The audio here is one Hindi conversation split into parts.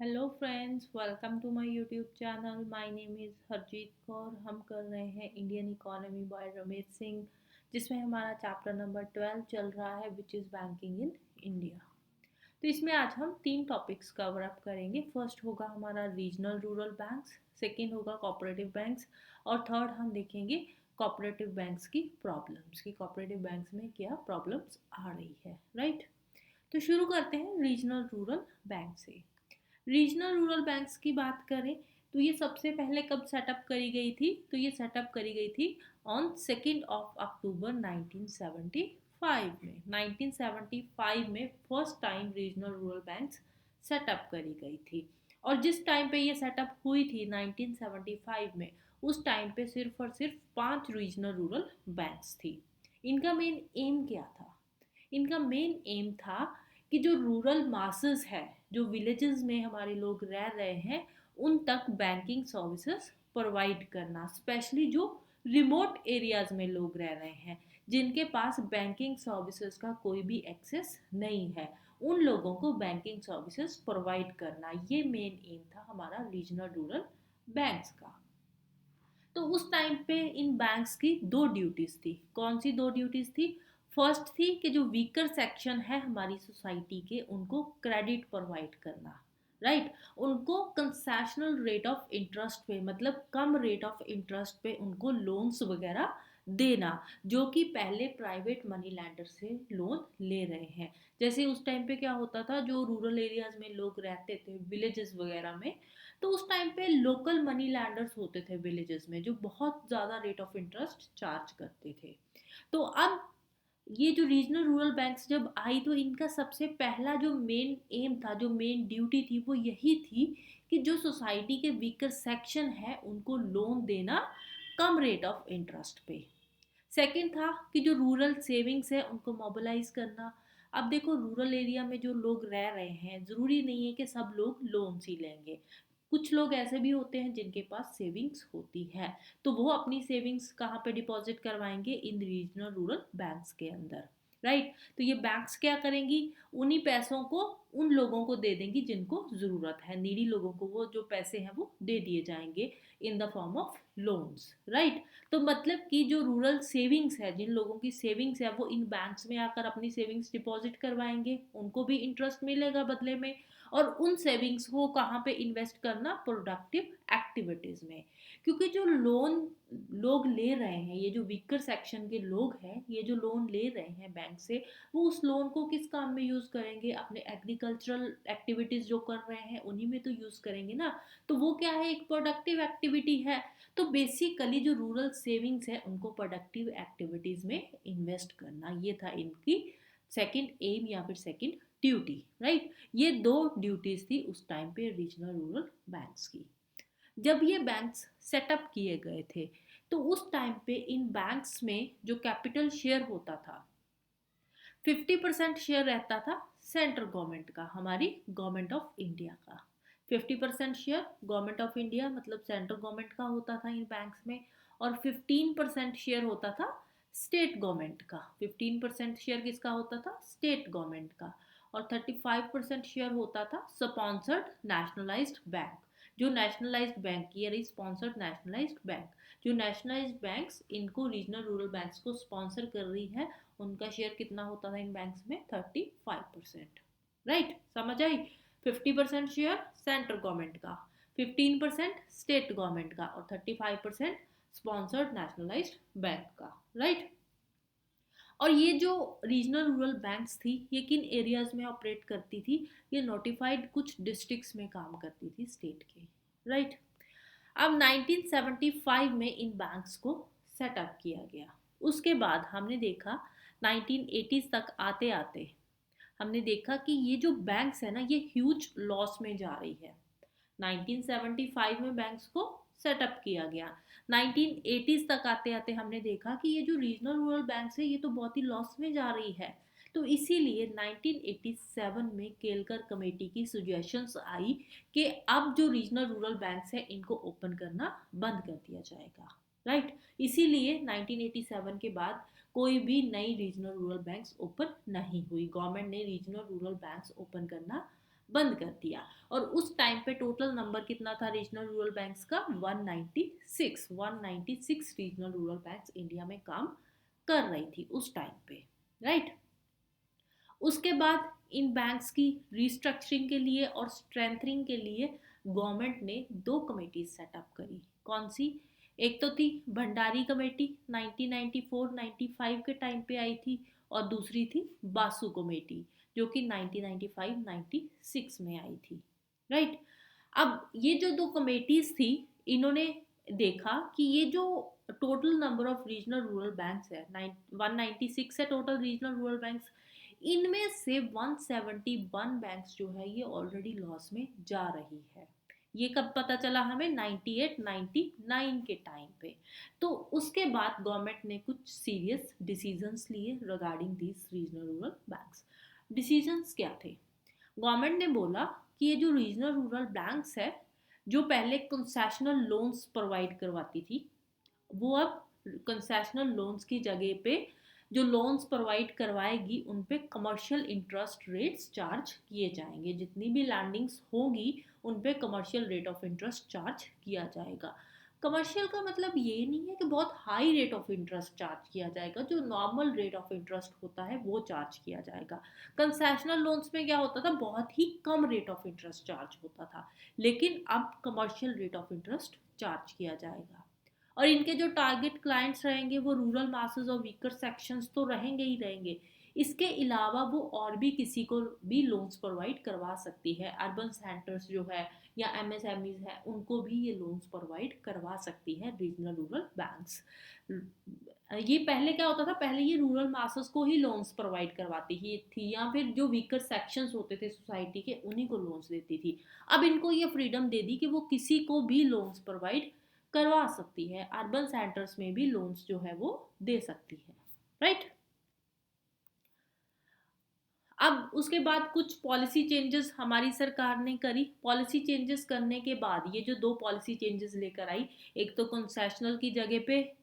Hello friends, welcome to my YouTube channel. My name is Harjeet Kaur. हम कर रहे हैं Indian economy by Ramesh Singh, जिसमें हमारा चैप्टर नंबर 12 चल रहा है, which is banking in India. तो इसमें आज हम 3 टॉपिक्स कवर अप करेंगे। फर्स्ट होगा हमारा रीजनल रूरल बैंक्स, सेकेंड होगा कोऑपरेटिव बैंक्स, और थर्ड हम देखेंगे कोऑपरेटिव बैंक्स की प्रॉब्लम्स, कि कोऑपरेटिव बैंक्स में क्या प्रॉब्लम्स आ रही है, राइट। तो शुरू करते हैं रीजनल रूरल बैंक से। रीजनल रूरल बैंक्स की बात करें तो ये सबसे पहले कब सेटअप करी गई थी? तो ये सेटअप करी गई थी ऑन 2 अक्टूबर 1975 में। 1975 में first time regional rural banks setup करी गई थी। और जिस टाइम पे ये सेटअप हुई थी 1975 में, उस टाइम पे सिर्फ और सिर्फ 5 रीजनल रूरल बैंक्स थी। इनका मेन एम क्या था? इनका मेन एम था कि जो रूरल मासेस है, जो विलेजेस में हमारे लोग रह रहे हैं, उन तक बैंकिंग सर्विसेज प्रोवाइड करना। स्पेशली जो रिमोट एरियाज में लोग रह रहे हैं, जिनके पास बैंकिंग सर्विसेज का कोई भी एक्सेस नहीं है, उन लोगों को बैंकिंग सर्विसेज प्रोवाइड करना, ये मेन एम था हमारा रीजनल रूरल बैंक्स का। तो उस टाइम पे इन बैंक्स की 2 ड्यूटीज थी। कौन सी 2 ड्यूटीज थी? फर्स्ट थी कि जो वीकर सेक्शन है हमारी सोसाइटी के, उनको क्रेडिट प्रोवाइड करना, राइट। उनको कंसेशनल रेट ऑफ इंटरेस्ट पे, मतलब कम रेट ऑफ इंटरेस्ट पे उनको लोन्स वगैरह देना, जो कि पहले प्राइवेट मनी लैंडर से लोन ले रहे हैं। जैसे उस टाइम पे क्या होता था, जो रूरल एरियाज में लोग रहते थे, विलेजेस वगैरह में, तो उस टाइम पे लोकल मनी लैंडर्स होते थे विलेजेस में, जो बहुत ज़्यादा रेट ऑफ इंटरेस्ट चार्ज करते थे। तो अब ये जो रीजनल रूरल बैंक्स जब आई, तो इनका सबसे पहला जो मेन एम था, जो मेन ड्यूटी थी, वो यही थी कि जो सोसाइटी के वीकर सेक्शन है उनको लोन देना कम रेट ऑफ इंटरेस्ट पे। सेकंड था कि जो रूरल सेविंग्स है उनको मोबिलाइज करना। अब देखो, रूरल एरिया में जो लोग रह रहे हैं, ज़रूरी नहीं है कि सब लोग लोन ही लेंगे। कुछ लोग ऐसे भी होते हैं जिनके पास सेविंग्स होती है, तो वो अपनी सेविंग्स कहाँ पे डिपॉजिट करवाएंगे? इन रीजनल रूरल बैंक्स के अंदर, राइट। तो ये बैंक्स क्या करेंगी? उन्हीं पैसों को उन लोगों को दे देंगी जिनको ज़रूरत है, नीडी लोगों को वो जो पैसे हैं वो दे दिए जाएंगे in the form of loans, right. तो मतलब कि जो रूरल सेविंग्स है, जिन लोगों की सेविंग्स है, वो इन बैंक्स में आकर अपनी सेविंग्स डिपॉजिट करवाएंगे, उनको भी इंटरेस्ट मिलेगा बदले में। और उन सेविंग्स को कहाँ पे इन्वेस्ट करना? प्रोडक्टिव एक्टिविटीज में। क्योंकि जो लोन लोग ले रहे हैं, ये जो वीकर सेक्शन के लोग हैं, ये जो लोन ले रहे हैं बैंक से, वो उस लोन को किस काम में यूज करेंगे? अपने एग्रीकल्चरल एक्टिविटीज जो कर रहे हैं उन्हीं में तो यूज करेंगे ना। तो वो क्या है? एक प्रोडक्टिव एक्टिविटी है। तो बेसिकली जो रूरल सेविंग्स है उनको प्रोडक्टिव एक्टिविटीज में इन्वेस्ट करना, ये था इनकी सेकंड एम या फिर सेकंड ड्यूटी, राइट। ये 2 ड्यूटीज थी उस टाइम पे रीजनल रूरल बैंक्स की। जब ये बैंक्स सेटअप किए गए थे, तो उस टाइम पे इन बैंक्स में जो कैपिटल शेयर होता था, 50% शेयर रहता था सेंट्रल गवर्नमेंट का, हमारी गवर्नमेंट ऑफ इंडिया का। 50% शेयर गवर्नमेंट ऑफ इंडिया मतलब सेंट्रल गवर्नमेंट का होता था इन बैंक्स में। और 15% शेयर होता था स्टेट गवर्नमेंट का। 15% शेयर किसका होता था? स्टेट गवर्नमेंट का। और 35% शेयर होता था स्पॉन्सर्ड नेशनलाइज्ड बैंक। जो नेशनलाइज्ड बैंक, ये स्पॉन्सर्ड नेशनलाइज्ड बैंक, जो नेशनलाइज्ड बैंक्स इनको रीजनल रूरल बैंक्स को स्पॉन्सर कर रही है, उनका शेयर कितना होता था इन बैंक्स में? 35%, राइट। समझ आई? 50% शेयर सेंट्रल गवर्नमेंट का, 15% स्टेट गवर्नमेंट का, और 35% स्पॉन्सर्ड नेशनलाइज्ड बैंक का, राइट। और ये जो रीजनल रूरल बैंक्स थी, ये किन एरियाज में ऑपरेट करती थी? ये नोटिफाइड कुछ डिस्ट्रिक्ट्स में काम करती थी स्टेट के, राइट। अब 1975 में इन बैंक्स को सेटअप किया गया। उसके बाद हमने देखा 1980s तक आते आते हमने देखा कि ये जो बैंक्स है ना, ये ह्यूज लॉस में जा रही है। 1975 में बैंक्स को सेटअप किया गया। 1980s तक आते आते हमने देखा कि ये जो रीजनल रूरल बैंक्स है, ये तो बहुत ही लॉस में जा रही है। तो इसीलिए 1987 में केलकर कमेटी की सुजेशंस आई कि अब जो रीजनल रूरल बैंक्स है इनको ओपन करना बंद कर दिया जाएगा, राइट। इसीलिए 1987 के बाद कोई भी नई रीजनल रूरल बैंक्स ओपन नहीं हुई। गवर्नमेंट ने रीजनल रूरल बैंक्स ओपन करना बंद कर दिया। और उस टाइम पे टोटल नंबर कितना था रीजनल रूरल बैंक्स का? 196 रीजनल रूरल बैंक्स इंडिया में काम कर रही थी उस टाइम पे, राइट। उसके बाद इन बैंक्स की रिस्ट्रक्चरिंग के लिए और स्ट्रेंथनिंग के लिए गवर्नमेंट ने दो कमेटीज सेटअप करी। कौन सी? एक तो थी भंडारी कमेटी, 1994-95 के टाइम पे आई थी, और दूसरी थी बासु कमेटी, जो कि 1995-96 में आई थी, राइट। अब ये जो दो कमेटीज थी, इन्होंने देखा कि ये जो total number of regional rural banks है, 196 है टोटल रीजनल रूरल बैंक्स, इनमें से 171 बैंक्स जो है ये ऑलरेडी लॉस में जा रही है। ये कब पता चला हमें? 98-99 के टाइम पे। तो उसके बाद गवर्नमेंट ने कुछ सीरियस डिसीजंस लिए regarding these regional rural banks. Decisions क्या थे? गवर्नमेंट ने बोला कि ये जो रीजनल रूरल बैंक्स है, जो पहले कंसेशनल लोन्स प्रोवाइड करवाती थी, वो अब कंसेशनल लोन्स की जगह पे जो लोन्स प्रोवाइड करवाएगी उन पे कमर्शियल इंटरेस्ट रेट्स चार्ज किए जाएंगे। जितनी भी लैंडिंग्स होगी उन पे commercial rate of interest charge किया जाएगा। कमर्शियल का मतलब ये नहीं है कि बहुत high rate of interest charge किया जाएगा, जो नॉर्मल रेट ऑफ इंटरेस्ट होता है वो चार्ज किया जाएगा। कंसेशनल लोन्स में क्या होता था? बहुत ही कम रेट ऑफ इंटरेस्ट चार्ज होता था, लेकिन अब commercial rate of interest charge किया जाएगा। और इनके जो टारगेट क्लाइंट्स रहेंगे वो रूरल मासेस और वीकर सेक्शंस तो रहेंगे ही रहेंगे। इसके अलावा वो और भी किसी को भी लोन्स प्रोवाइड करवा सकती है। अर्बन सेंटर्स जो है या एमएसएमईज है, उनको भी ये लोन्स प्रोवाइड करवा सकती है रीजनल रूरल बैंक्स। ये पहले क्या होता था? पहले ये रूरल मासेस को ही लोन्स प्रोवाइड करवाती ही थी, या फिर जो वीकर सेक्शंस होते थे सोसाइटी के उन्हीं को लोन्स देती थी। अब इनको ये फ्रीडम दे दी कि वो किसी को भी लोन्स प्रोवाइड करवा सकती है। अर्बन सेंटर्स में भी लोन्स जो है वो दे सकती है, राइट। अब उसके बाद कुछ पॉलिसी चेंजेस हमारी सरकार ने करी। पॉलिसी चेंजेस करने के बाद ये जो दो पॉलिसी चेंजेस लेकर आई, एक तो कंसेशनल की जगह पे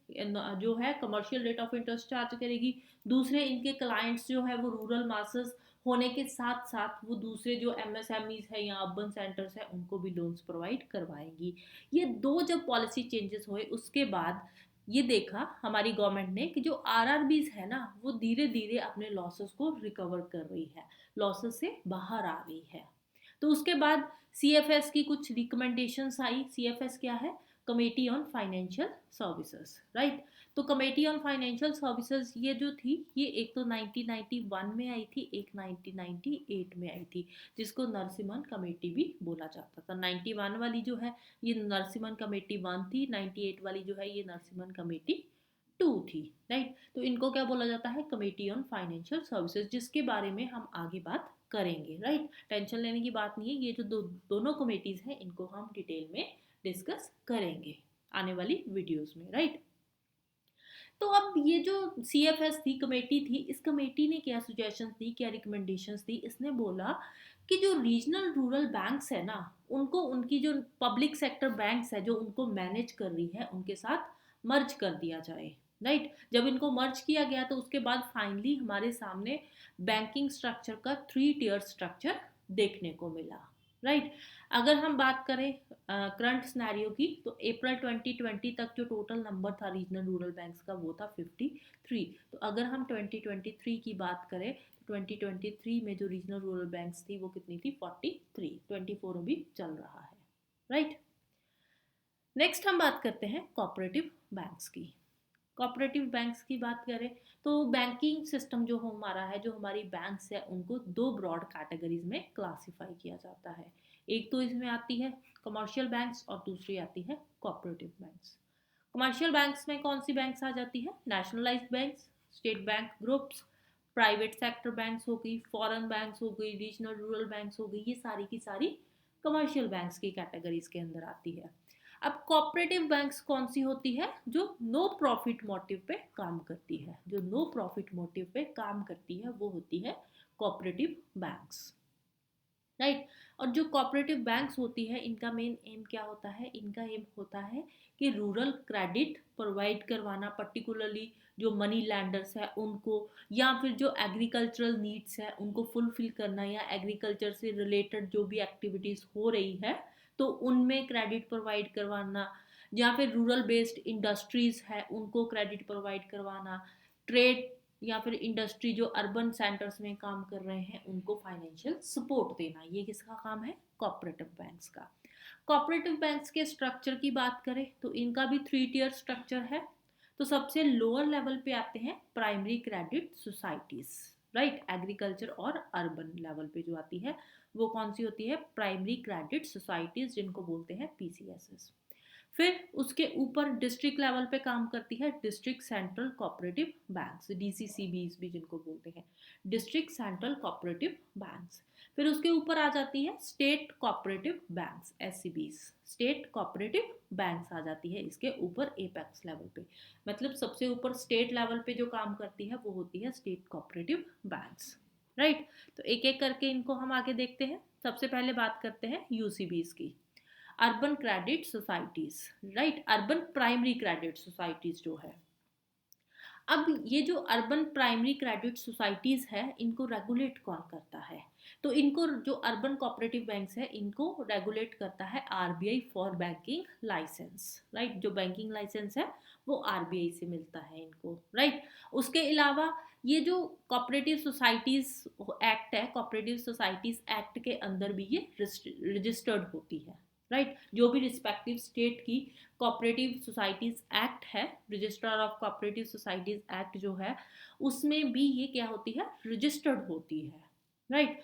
जो है commercial rate of interest charge करेगी, दूसरे इनके क्लाइंट्स जो है वो रूरल मासेस होने के साथ साथ वो दूसरे जो एमएसएमईज है या अर्बन सेंटर्स है उनको भी लोन्स प्रोवाइड करवाएंगी। ये दो जब पॉलिसी चेंजेस हुए उसके बाद ये देखा हमारी गवर्नमेंट ने कि जो आरआरबीज है ना, वो धीरे धीरे अपने लॉसेस को रिकवर कर रही है, लॉसेस से बाहर आ रही है। तो उसके बाद सीएफएस की कुछ रिकमेंडेशंस आई। सीएफएस क्या है? Committee on financial services, right. तो कमेटी ऑन फाइनेंशियल सर्विसेज ये जो थी, ये एक तो 1991 में आई थी, एक 1998 में आई थी, जिसको नरसिम्हन कमेटी भी बोला जाता था। 91 वाली जो है ये नरसिम्हन कमेटी 1 थी, 98 वाली जो है ये नरसिम्हन कमेटी 2 थी, राइट। तो इनको क्या बोला जाता है? कमेटी ऑन फाइनेंशियल सर्विसेज, जिसके बारे में हम आगे बात करेंगे, राइट। टेंशन लेने की बात नहीं है, ये जो दोनों कमेटीज हैं इनको हम डिटेल में डिस्कस करेंगे आने वाली वीडियोस में, राइट। तो अब ये जो सीएफएस थी, कमेटी थी, इस कमेटी ने क्या सजेशंस दी, क्या रिकमेंडेशंस दी? इसने बोला कि जो रीजनल रूरल बैंक्स है ना, उनको उनकी जो पब्लिक सेक्टर बैंक्स है जो उनको मैनेज कर रही है उनके साथ मर्ज कर दिया जाए, राइट। जब इनको मर्ज किया गया तो उसके बाद फाइनली हमारे सामने बैंकिंग स्ट्रक्चर का 3 टियर स्ट्रक्चर देखने को मिला, राइट। अगर हम बात करें करंट सिनेरियो की, तो अप्रैल 2020 तक जो टोटल नंबर था रीजनल रूरल बैंक्स का वो था 53। तो अगर हम 2023 की बात करें तो 2023 में जो रीजनल रूरल बैंक्स थी वो कितनी थी? 43। 24 अभी चल रहा है, राइट। नेक्स्ट हम बात करते हैं कोऑपरेटिव बैंक्स की। कोऑपरेटिव बैंक्स की बात करें तो बैंकिंग सिस्टम जो हमारा है, जो हमारी बैंक्स है, उनको दो ब्रॉड कैटेगरीज में क्लासिफाई किया जाता है। एक तो इसमें आती है कमर्शियल बैंक्स और दूसरी आती है कोऑपरेटिव बैंक्स। कमर्शियल बैंक्स में कौन सी बैंक्स आ जाती है? Nationalised banks, state bank groups, private sector banks हो गई, फॉरेन बैंक्स हो गई, रीजनल रूरल बैंक्स हो गई, ये सारी की सारी कमर्शियल बैंक्स की कैटेगरीज के अंदर आती है। अब कोऑपरेटिव बैंक्स कौन सी होती है? जो नो प्रॉफिट मोटिव पे काम करती है, जो नो प्रॉफिट मोटिव पे काम करती है वो होती है कोऑपरेटिव बैंक्स, राइट। और जो कोऑपरेटिव बैंक्स होती है इनका मेन एम क्या होता है? इनका एम होता है कि रूरल क्रेडिट प्रोवाइड करवाना, पर्टिकुलरली जो मनी लैंडर्स है उनको, या फिर जो एग्रीकल्चरल नीड्स है उनको फुलफिल करना, या एग्रीकल्चर से रिलेटेड जो भी एक्टिविटीज़ हो रही है तो उनमें क्रेडिट प्रोवाइड करवाना, या फिर रूरल बेस्ड इंडस्ट्रीज़ है उनको क्रेडिट प्रोवाइड करवाना, ट्रेड या फिर इंडस्ट्री जो अर्बन सेंटर्स में काम कर रहे हैं उनको फाइनेंशियल सपोर्ट देना, ये किसका काम है? कोऑपरेटिव बैंक्स का। कोऑपरेटिव बैंक्स के स्ट्रक्चर की बात करें तो इनका भी 3 टियर स्ट्रक्चर है। तो सबसे लोअर लेवल पे आते हैं primary credit societies, right, agriculture और अर्बन लेवल पे जो आती है वो कौन सी होती है? प्राइमरी क्रेडिट सोसाइटीज, जिनको बोलते हैं पीसीएसएस। फिर उसके ऊपर डिस्ट्रिक्ट लेवल पे काम करती है डिस्ट्रिक्ट सेंट्रल कोऑपरेटिव बैंक्स, डीसीसीबीज भी जिनको बोलते हैं, डिस्ट्रिक्ट सेंट्रल कोऑपरेटिव बैंक्स। फिर उसके ऊपर आ जाती है state cooperative banks, SCBs, state cooperative banks आ जाती है इसके ऊपर एपेक्स लेवल पे। मतलब सबसे ऊपर स्टेट लेवल पे जो काम करती है वो होती है स्टेट कोऑपरेटिव बैंक्स, राइट। तो एक एक करके इनको हम आगे देखते हैं। सबसे पहले बात करते हैं यूसीबीज की, urban credit societies, right, urban primary credit societies जो है। अब ये जो अर्बन प्राइमरी क्रेडिट सोसाइटीज है इनको रेगुलेट कौन करता है? तो इनको, जो अर्बन कोऑपरेटिव बैंक्स है इनको रेगुलेट करता है RBI for banking license, right. जो बैंकिंग लाइसेंस है वो आरबीआई से मिलता है इनको, राइट। उसके अलावा ये जो कोऑपरेटिव सोसाइटीज एक्ट है, कोऑपरेटिव सोसाइटीज एक्ट के अंदर भी ये रजिस्टर्ड होती है, राइट। जो भी रिस्पेक्टिव स्टेट की कोऑपरेटिव सोसाइटीज एक्ट है, registrar of cooperative societies act जो है उसमें भी ये क्या होती है? रजिस्टर्ड होती है, right.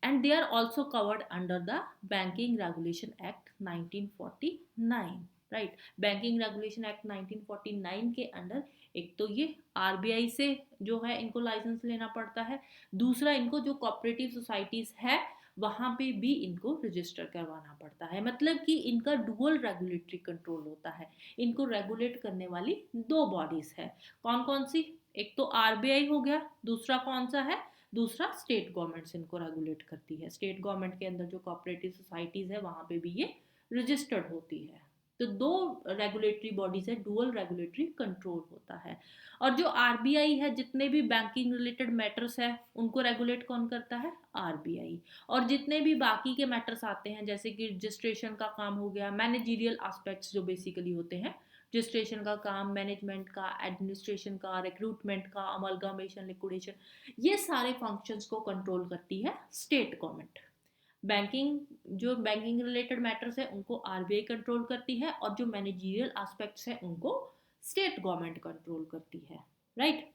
And they are also covered under the banking regulation act 1949, right. Banking regulation act 1949 के अंडर एक तो ये आरबीआई से जो है इनको लाइसेंस लेना पड़ता है, दूसरा इनको जो कोऑपरेटिव सोसाइटीज है वहाँ पे भी इनको रजिस्टर करवाना पड़ता है। मतलब कि इनका डुअल रेगुलेटरी कंट्रोल होता है। इनको रेगुलेट करने वाली 2 बॉडीज है, कौन कौन सी? एक तो आरबीआई हो गया, दूसरा कौन सा है? दूसरा स्टेट गवर्नमेंट्स इनको रेगुलेट करती है। स्टेट गवर्नमेंट के अंदर जो कोऑपरेटिव सोसाइटीज है वहाँ पे भी ये रजिस्टर्ड होती है। तो 2 रेगुलेटरी बॉडीज है, डुअल रेगुलेटरी कंट्रोल होता है। और जो आरबीआई है, जितने भी बैंकिंग रिलेटेड मैटर्स है उनको रेगुलेट कौन करता है? आरबीआई। और जितने भी बाकी के मैटर्स आते हैं जैसे कि रजिस्ट्रेशन का काम हो गया, मैनेजरियल एस्पेक्ट्स जो बेसिकली होते हैं, रजिस्ट्रेशन का काम, मैनेजमेंट का, एडमिनिस्ट्रेशन का, रिक्रूटमेंट का, अमलगामेशन, लिक्विडेशन, ये सारे फंक्शंस को कंट्रोल करती है स्टेट गवर्नमेंट। बैंकिंग, जो बैंकिंग रिलेटेड मैटर्स है उनको आरबीआई कंट्रोल करती है, और जो मैनेजरियल एस्पेक्ट्स है उनको स्टेट गवर्नमेंट कंट्रोल करती है, राइट।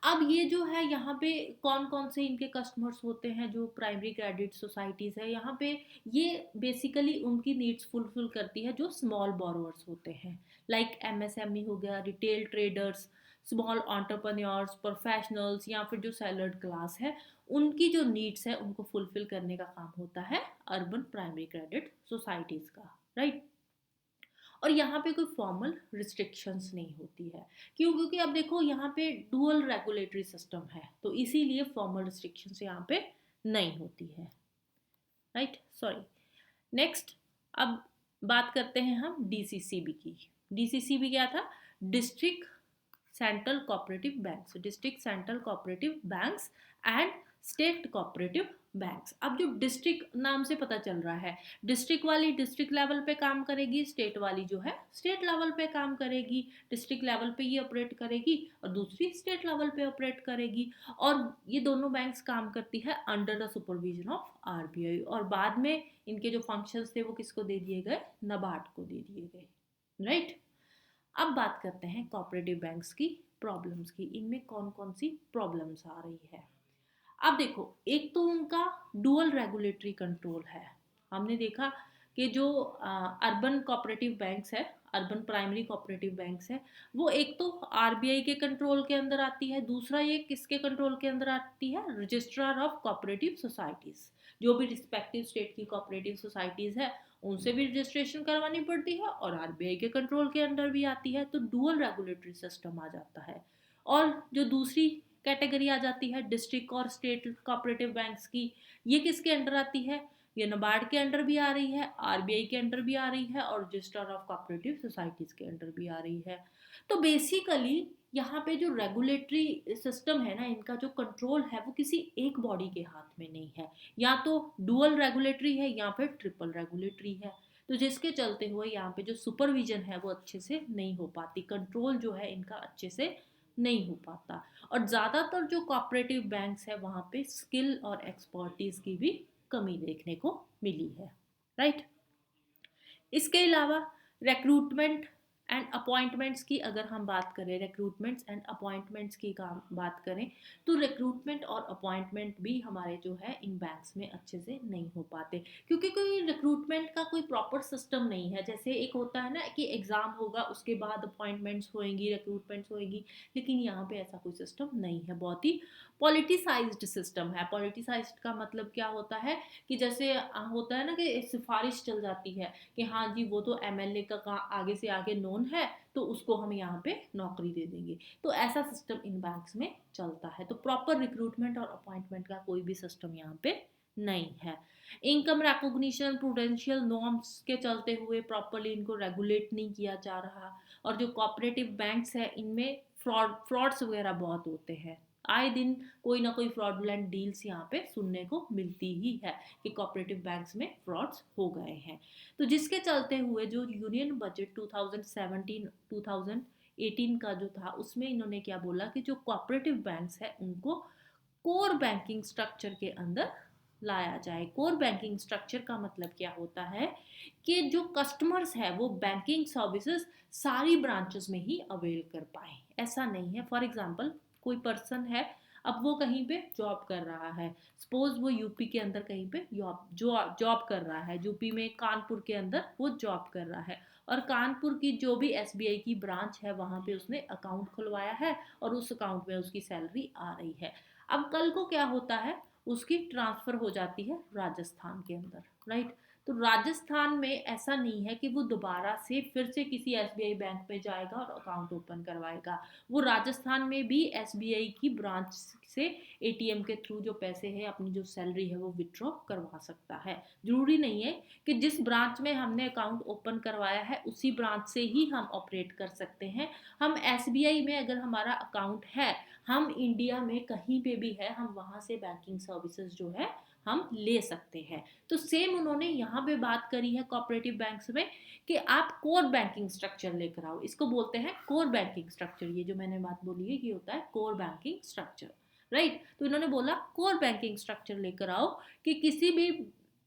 अब ये जो है यहाँ पे कौन कौन से इनके कस्टमर्स होते हैं? जो प्राइमरी क्रेडिट सोसाइटीज है यहाँ पे, ये बेसिकली उनकी नीड्स फुलफिल करती है जो स्मॉल बोरोअर्स होते हैं, लाइक एमएसएमई हो गया, retail traders, small entrepreneurs, professionals, या फिर जो सैलर्ड क्लास है, उनकी जो नीड्स है उनको फुलफिल करने का काम होता है अर्बन प्राइमरी क्रेडिट सोसाइटीज का, राइट। और यहाँ पे कोई फॉर्मल रिस्ट्रिक्शंस नहीं होती है। क्यों? क्योंकि अब देखो यहाँ पे डुअल रेगुलेटरी सिस्टम है, तो इसीलिए फॉर्मल रिस्ट्रिक्शंस यहाँ पे नहीं होती है, राइट, सॉरी। नेक्स्ट, अब बात करते हैं हम डीसीसीबी की। डीसीसीबी क्या था? District central cooperative banks, district central cooperative banks and state cooperative banks. अब जो डिस्ट्रिक्ट नाम से पता चल रहा है, डिस्ट्रिक्ट वाली डिस्ट्रिक्ट लेवल पे काम करेगी, स्टेट वाली जो है स्टेट लेवल पे काम करेगी। डिस्ट्रिक्ट लेवल पे ये ऑपरेट करेगी और दूसरी स्टेट लेवल पे ऑपरेट करेगी। और ये दोनों बैंक्स काम करती है under the supervision of RBI. और बाद में इनके जो फंक्शंस थे वो किसको दे दिए गए? नाबार्ड को दे दिए गए, राइट। अब बात करते हैं कोऑपरेटिव बैंक्स की प्रॉब्लम्स की। इनमें कौन कौन सी प्रॉब्लम्स आ रही है? अब देखो, एक तो उनका डुअल रेगुलेटरी कंट्रोल है। हमने देखा कि जो अर्बन कोऑपरेटिव बैंक्स है, अर्बन प्राइमरी कोऑपरेटिव बैंक्स है, वो एक तो आरबीआई के कंट्रोल के अंदर आती है, दूसरा ये किसके कंट्रोल के अंदर आती है? Registrar of cooperative societies. जो भी रिस्पेक्टिव स्टेट की कोऑपरेटिव सोसाइटीज है उनसे भी रजिस्ट्रेशन करवानी पड़ती है और आरबीआई के कंट्रोल के अंडर भी आती है। तो डुअल रेगुलेटरी सिस्टम आ जाता है। और जो दूसरी कैटेगरी आ जाती है डिस्ट्रिक्ट और स्टेट कोऑपरेटिव बैंक्स की, ये किसके अंडर आती है? ये नाबार्ड के अंडर भी आ रही है, आरबीआई के अंडर भी आ रही है और रजिस्टर ऑफ कोऑपरेटिव सोसाइटीज़ के अंडर भी आ रही है। तो बेसिकली यहाँ पे जो रेगुलेटरी सिस्टम है ना, इनका जो कंट्रोल है वो किसी एक बॉडी के हाथ में नहीं है, या तो डुअल रेगुलेटरी है या फिर ट्रिपल रेगुलेटरी है। तो जिसके चलते हुए यहाँ पे जो सुपरविजन है वो अच्छे से नहीं हो पाती, कंट्रोल जो है इनका अच्छे से नहीं हो पाता। और ज़्यादातर जो कोऑपरेटिव बैंक्स है वहाँ पे स्किल और एक्सपर्टीज़ की भी कमी देखने को मिली है, राइट। इसके अलावा रिक्रूटमेंट एंड अपॉइंटमेंट्स की अगर हम बात करें, रिक्रूटमेंट्स एंड अपॉइंटमेंट्स की काम बात करें, तो रिक्रूटमेंट और अपॉइंटमेंट भी हमारे जो है इन बैंक्स में अच्छे से नहीं हो पाते, क्योंकि कोई रिक्रूटमेंट का कोई प्रॉपर सिस्टम नहीं है। जैसे एक होता है ना कि एग्ज़ाम होगा, उसके बाद अपॉइंटमेंट्स होएंगी, रिक्रूटमेंट्स होएगी, लेकिन यहाँ पे ऐसा कोई सिस्टम नहीं है, बहुत ही पॉलिटिसाइज्ड सिस्टम है। पॉलिटिसाइज्ड का मतलब क्या होता है कि जैसे होता है ना कि सिफारिश चल जाती है कि हाँ जी वो तो एमएलए का आगे से आगे नोन है, तो उसको हम यहाँ पे नौकरी दे देंगे। तो ऐसा सिस्टम इन बैंक्स में चलता है। तो प्रॉपर रिक्रूटमेंट और अपॉइंटमेंट का कोई भी सिस्टम यहाँ पे नहीं है। इनकम रिकॉग्निशन प्रूडेंशियल नॉर्म्स के चलते हुए प्रॉपरली इनको रेगुलेट नहीं किया जा रहा। और जो कोऑपरेटिव बैंक्स है इनमें फ्रॉड्स वगैरह बहुत होते हैं। आए दिन कोई ना कोई फ्रॉडुलेंट डील्स यहाँ पे सुनने को मिलती ही है कि कोऑपरेटिव बैंक्स में फ्रॉड्स हो गए हैं। तो जिसके चलते हुए जो यूनियन बजट 2017-2018 का जो था, उसमें इन्होंने क्या बोला कि जो कोऑपरेटिव बैंक्स है उनको कोर बैंकिंग स्ट्रक्चर के अंदर लाया जाए। कोर बैंकिंग स्ट्रक्चर का मतलब क्या होता है कि जो कस्टमर्स है वो बैंकिंग सर्विसेज सारी ब्रांचेस में ही अवेल कर पाए। ऐसा नहीं है, फॉर एग्जांपल कोई पर्सन है, अब वो कहीं पे जॉब कर रहा है, सपोज वो यूपी के अंदर कहीं पे जॉब कर रहा है, यूपी में कानपुर के अंदर वो जॉब कर रहा है, और कानपुर की जो भी एसबीआई की ब्रांच है वहाँ पे उसने अकाउंट खुलवाया है और उस अकाउंट में उसकी सैलरी आ रही है। अब कल को क्या होता है, उसकी ट्रांसफ़र हो जाती है राजस्थान के अंदर, राइट। तो राजस्थान में ऐसा नहीं है कि वो दोबारा से फिर से किसी एसबीआई बैंक में जाएगा और अकाउंट ओपन करवाएगा। वो राजस्थान में भी एसबीआई की ब्रांच से एटीएम के थ्रू जो पैसे हैं, अपनी जो सैलरी है वो विड्रॉ करवा सकता है। ज़रूरी नहीं है कि जिस ब्रांच में हमने अकाउंट ओपन करवाया है उसी ब्रांच से ही हम ऑपरेट कर सकते हैं। हम एसबीआई में अगर हमारा अकाउंट है, हम इंडिया में कहीं पे भी है, हम वहाँ से बैंकिंग सर्विसेज जो है हम ले सकते हैं। तो सेम उन्होंने यहाँ पे बात करी है कोऑपरेटिव बैंक्स में कि आप कोर बैंकिंग स्ट्रक्चर लेकर आओ। इसको बोलते हैं कोर बैंकिंग स्ट्रक्चर। ये जो मैंने बात बोली है ये होता है कोर बैंकिंग स्ट्रक्चर, राइट। तो इन्होंने बोला कोर बैंकिंग स्ट्रक्चर लेकर आओ कि किसी भी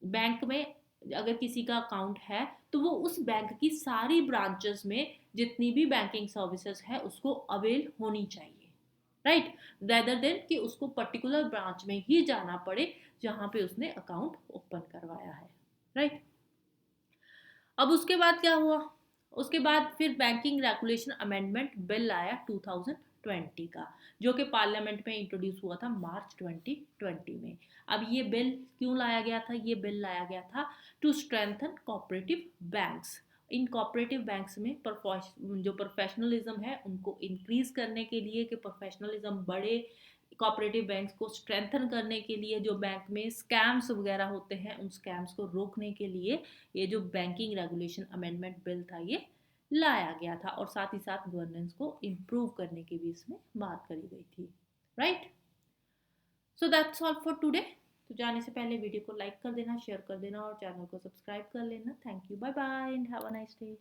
बैंक में अगर किसी का अकाउंट है तो वो उस बैंक की सारी ब्रांचेस में जितनी भी बैंकिंग सर्विसेज है उसको अवेल होनी चाहिए, राइट, रेदर देन कि उसको पर्टिकुलर ब्रांच में ही जाना पड़े जहां पे उसने अकाउंट ओपन करवाया है, राइट। अब उसके बाद क्या हुआ, उसके बाद फिर बैंकिंग रेगुलेशन अमेंडमेंट बिल आया 2020 का, जो कि पार्लियामेंट में इंट्रोड्यूस हुआ था मार्च 2020 में। अब ये बिल क्यों लाया गया था, ये बिल लाया गया था टू स्ट्रेंथन कोऑपरेटिव बैंक्स। इन कोऑपरेटिव बैंक्स में जो प्रोफेशनलिज्म है उनको इंक्रीज करने के लिए, कि प्रोफेशनलिज्म बढ़े, कोऑपरेटिव बैंक्स को स्ट्रेंथन करने के लिए, जो बैंक में स्कैम्स वगैरह होते हैं उन स्कैम्स को रोकने के लिए ये जो बैंकिंग रेगुलेशन अमेंडमेंट बिल था ये लाया गया था, और साथ ही साथ गवर्नेंस को इम्प्रूव करने की भी इसमें बात करी गई थी, right. So that's all for today. तो जाने से पहले वीडियो को लाइक कर देना, शेयर कर देना और चैनल को सब्सक्राइब कर लेना। Thank you, bye bye and have a nice day.